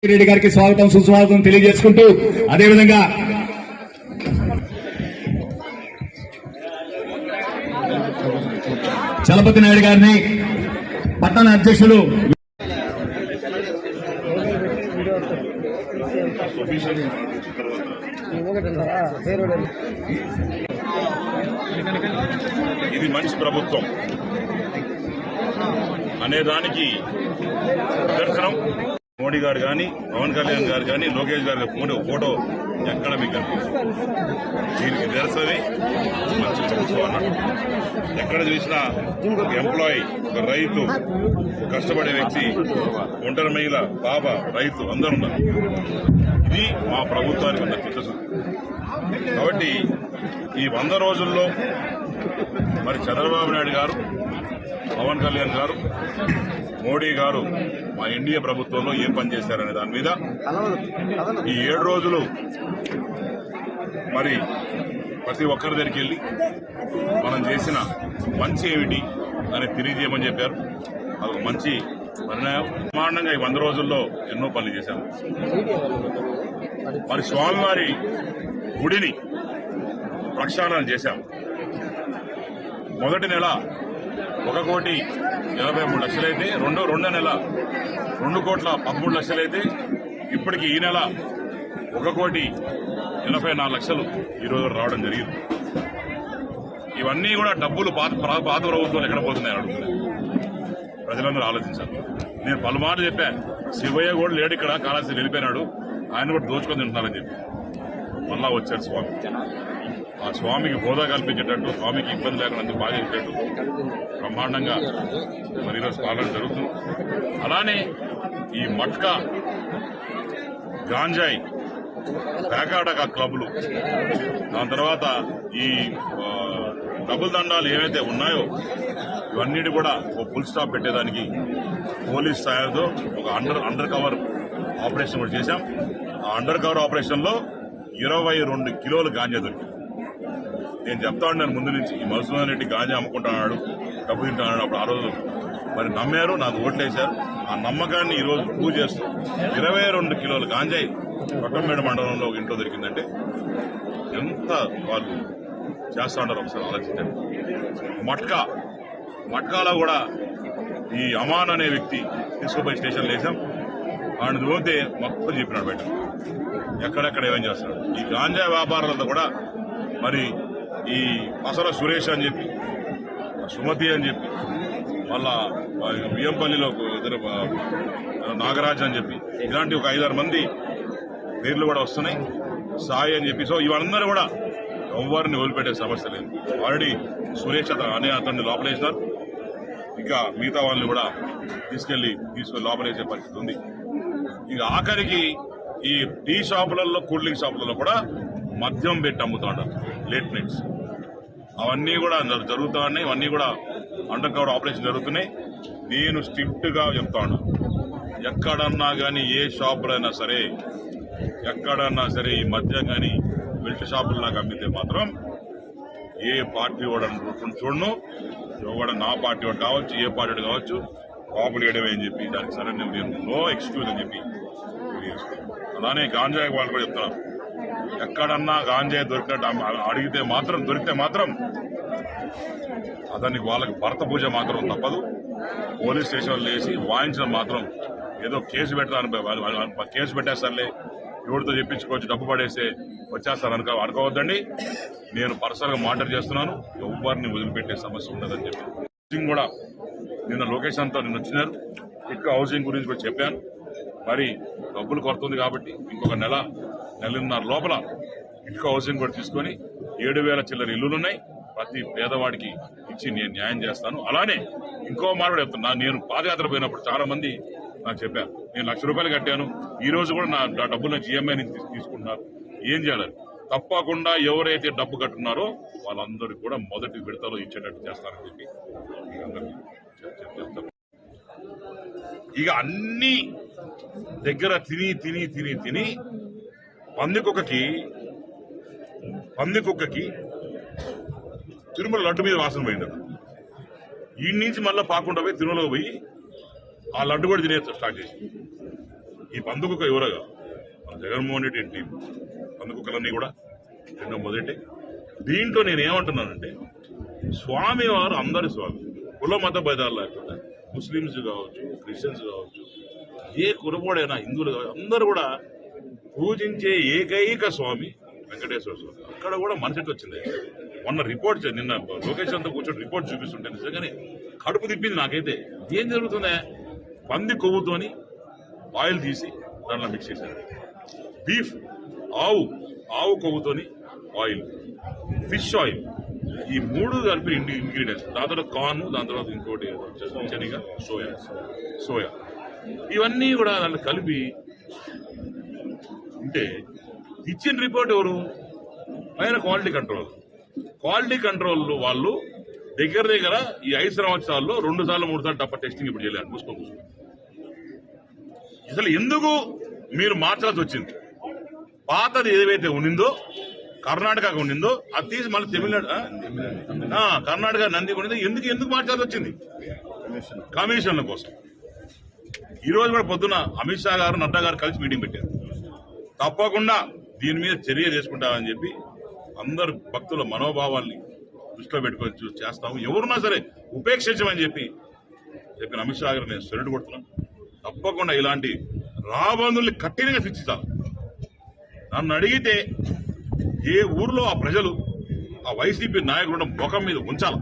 రెడ్డి గారికి స్వాగతం సుస్వాగతం తెలియజేసుకుంటూ అదేవిధంగా చలపతి నాయుడు గారిని పట్టణ అధ్యక్షులు ఇది మంచి ప్రభుత్వం అనేదానికి నిదర్శనం మోడీ గారు కానీ పవన్ కళ్యాణ్ గారు కానీ లోకేష్ గారి ఫోటో ఎక్కడ మీకు కనిపిస్తుంది? దీనికి నిదర్శనమే మంచి ప్రభుత్వం అన్నాడు. ఎక్కడ చూసినా ఒక ఎంప్లాయీ, ఒక రైతు, కష్టపడే వ్యక్తి, ఒంటరి మహిళ, పాప, రైతు అందరూ ఉన్నారు. ఇది మా ప్రభుత్వానికి ఉన్న చిత్తశుద్ధి. కాబట్టి ఈ 100 రోజుల్లో మరి చంద్రబాబు నాయుడు గారు, పవన్ కళ్యాణ్ గారు, మోడీ గారు మా ఎన్డీఏ ప్రభుత్వంలో ఏం పనిచేశారనే దాని మీద ఈ 7 రోజులు మరి ప్రతి ఒక్కరి దగ్గరికి వెళ్ళి మనం చేసిన మంచి ఏమిటి అని తెలియజేయమని చెప్పారు. అదొక మంచి నిర్ణయం. ప్రమాణంగా ఈ 100 రోజుల్లో ఎన్నో పనులు చేశాము. మరి స్వామివారి గుడిని ప్రక్షాళన చేశాం. మొదటి నెల 1,83,00,000 రెండో నెల 2,13,00,000 ఇప్పటికి ఈ నెల 1,84,00,000 ఈరోజు రావడం జరిగింది. ఇవన్నీ కూడా డబ్బులు పాత ప్రభుత్వం ఎక్కడ పోతున్నాయని అడుగుతున్నాయి. ప్రజలందరూ ఆలోచించాలి. నేను పలుమార్లు చెప్పాను, శివయ్య కూడా లేడు ఇక్కడ, కాళాస్తి వెళ్ళిపోయినాడు, ఆయన కూడా దోచుకొని తింటున్నారని చెప్పి. మళ్ళా వచ్చారు స్వామి. ఆ స్వామికి హోదా కల్పించేటట్టు, స్వామికి ఇబ్బంది లేకుండా బాగా చేసేటట్టు బ్రహ్మాండంగా మరి ఈరోజు పాలన జరుగుతుంది. అలానే ఈ మట్కా, గాంజాయి, పేకాటక క్లబ్లు, దాని తర్వాత ఈ డబుల్ దండాలు ఏవైతే ఉన్నాయో ఇవన్నిటి కూడా ఒక ఫుల్ స్టాప్ పెట్టేదానికి పోలీస్ సాయంతో ఒక అండర్ కవర్ ఆపరేషన్ కూడా చేశాం. ఆ అండర్ కవర్ ఆపరేషన్లో 22 కిలోలు గాంజా దొరికింది. నేను చెప్తా ఉన్నాను ముందు నుంచి, ఈ మధుసూదన్ రెడ్డి గాంజా అమ్ముకుంటున్నాడు, డబ్బు తింటున్నాడు. అప్పుడు ఆ రోజు మరి నమ్మారు, నాకు ఓట్లేశారు. ఆ నమ్మకాన్ని ఈరోజు ప్రూవ్ చేస్తూ 22 కిలోలు గాంజాయి కొట్టంపేట మండలంలో ఒక ఇంట్లో దొరికిందంటే ఎంత వాళ్ళు చేస్తా ఉంటారు ఒకసారి ఆలోచించండి. మట్కాలో కూడా ఈ అమాన్ అనే వ్యక్తి తీసుకుపోయి స్టేషన్లో వేసాం. ఆయన పోతే మొత్తం చెప్పినాడు బయట ఎక్కడెక్కడ ఏమేం చేస్తున్నాడు. ఈ గాంజా వ్యాపారాలతో కూడా మరి ఈ అసలు సురేష్ అని చెప్పి, సుమతి అని చెప్పి, మళ్ళా బియ్యంపల్లిలో ఇద్దరు నాగరాజ్ అని చెప్పి, ఇలాంటి ఒక 5-6 మంది పేర్లు కూడా వస్తున్నాయి. సాయి అని చెప్పి. సో ఇవన్నీ కూడా ఎవరిని వదిలిపెట్టే సమస్య లేదు. ఆల్రెడీ సురేష్ అనే అతన్ని లోపలేసినారు. ఇంకా మిగతా వాళ్ళని కూడా తీసుకొని లోపలేసే పరిస్థితి ఉంది. ఇక ఆఖరికి ఈ టీ షాపులలో, కూల్ డ్రింక్ షాపులలో కూడా మద్యం పెట్టి అమ్ముతూ ఉంటారు లేట్ నైట్స్. అవన్నీ కూడా జరుగుతూ ఉన్నాయి. ఇవన్నీ కూడా అండర్ కవర్ ఆపరేషన్ జరుగుతున్నాయి. నేను స్ట్రిక్ట్ గా చెప్తా ఉన్నా, ఎక్కడన్నా కానీ ఏ షాపులైనా సరే, ఎక్కడన్నా సరే ఈ మద్యం కానీ బెల్ట్ షాపుల్లాగా అమ్మితే మాత్రం ఏ పార్టీ వాడు చూడను, ఎవడ నా పార్టీ వాడు కావచ్చు, ఏ పార్టీ కావచ్చు, కాపులు వేయడమే అని చెప్పి దానికి సరే నేను నో ఎక్స్క్యూజ్ అని చెప్పి తెలియజేసుకున్నాను. అలానే గాంజాయి వాళ్ళు కూడా చెప్తున్నారు, ఎక్కడన్నా గాంజాయి దొరికితే మాత్రం అతనికి వాళ్ళకి భర్త పూజ మాత్రం తప్పదు. పోలీస్ స్టేషన్లో వేసి వాయించడం మాత్రం ఏదో కేసు పెట్టేస్తారులే, ఎవరితో చెప్పించుకోవచ్చు, డబ్బు పడేస్తే వచ్చేస్తారు అనుకోవద్దండి. నేను పర్సనల్గా మానిటర్ చేస్తున్నాను. ఎవరిని వదిలిపెట్టే సమస్య ఉండదని చెప్పి హౌసింగ్ కూడా నిన్న లోకేష్ అంతా నిన్న వచ్చినారు. ఎక్కువ హౌసింగ్ గురించి కూడా చెప్పాను. మరి డబ్బులు కొడుతుంది కాబట్టి ఇంకొక నెలన్నర లోపల ఎక్కువ హౌసింగ్ కూడా తీసుకొని 7,000 చిల్లర ఇల్లులున్నాయి. ప్రతి పేదవాడికి ఇచ్చి నేను న్యాయం చేస్తాను. అలానే ఇంకో మాట కూడా చెప్తున్నా, నేను పాదయాత్ర పోయినప్పుడు చాలా మంది నాకు చెప్పారు, నేను ₹1,00,000 కట్టాను, ఈ రోజు కూడా నా డబ్బులు నుంచి ఈఎంఐ నుంచి తీసుకుంటున్నారు, ఏం చేయాలి? తప్పకుండా ఎవరైతే డబ్బు కట్టున్నారో వాళ్ళందరికీ కూడా మొదటి విడతలో ఇచ్చేటట్టు చేస్తారని చెప్పి చెప్తాను. ఇక అన్ని దగ్గర తిని పందికొక్కకి తిరుమల లడ్డు మీద వాసన పోయింది. ఈ నుంచి మళ్ళీ పాకుండా పోయి తిరుమలకు పోయి ఆ లడ్డు కూడా తినే స్టార్ట్ చేసి ఈ పందుకుక్క ఎవరగా మన జగన్మోహన్ రెడ్డి టీం పందుకుక్కలన్నీ కూడా ఎన్నో మొదటి. దీంట్లో నేను ఏమంటున్నానంటే స్వామి వారు అందరి స్వామి, కుల మత భేదాలు లేకుండా ముస్లిమ్స్ కావచ్చు, క్రిస్టియన్స్ కావచ్చు, ఏ కులపోడైనా హిందువులు కావచ్చు, అందరూ కూడా పూజించే ఏకైక స్వామి వెంకటేశ్వర స్వామి. అక్కడ కూడా మనసుకి వచ్చింది. మొన్న రిపోర్ట్ నిన్న లోకేష్ అంతా కూర్చొని రిపోర్ట్ చూపిస్తుంటే నిజంగానే కడుపు తిప్పింది నాకైతే. ఏం జరుగుతుందా, పంది కొవ్వుతోని ఆయిల్ తీసి దాంట్లో మిక్స్ చేశారు. బీఫ్, ఆవు కొవ్వుతోని ఆయిల్, ఫిష్ ఆయిల్, ఈ మూడు కలిపి ఇంగ్రీడియంట్స్. దాని తర్వాత కార్న్, దాని తర్వాత ఇంకోటి శనగ, సోయా, ఇవన్నీ కూడా దాంట్లో కలిపి ఉంటే ఇచ్చిన రిపోర్ట్ ఎవరు? పైన క్వాలిటీ కంట్రోల్ వాళ్ళు దగ్గర ఈ 5 సంవత్సరాల్లో 2 సార్లు 3 సార్లు తప్ప టెస్టింగ్ ఇప్పుడు చేయలేదు. మూసుకో అసలు ఎందుకు మీరు మార్చాల్సి వచ్చింది? పాతది ఏదైతే ఉండిందో కర్ణాటకకు ఉండిందో అది తీసి మళ్ళీ తమిళనాడు, కర్ణాటక నంది ఉండిందో ఎందుకు మార్చాల్సి వచ్చింది? కమిషన్ల కోసం. ఈ రోజు కూడా పొద్దున అమిత్ షా గారు, నడ్డా గారు కలిసి మీటింగ్ పెట్టారు. తప్పకుండా దీని మీద చర్య తీసుకుంటామని చెప్పి అందరు భక్తుల మనోభావాల్ని దృష్టిలో పెట్టుకొని చేస్తాము, ఎవరున్నా సరే ఉపేక్షించమని చెప్పిన అమిత్ షా గారు నేను సెల్యూట్ కొడుతున్నాను. తప్పకుండా ఇలాంటి రాబందుల్ని కఠినంగా శిక్షించాలి. నన్ను అడిగితే ఏ ఊర్లో ఆ ప్రజలు ఆ వైసీపీ నాయకుడు ముఖం మీద ఉంచాలి.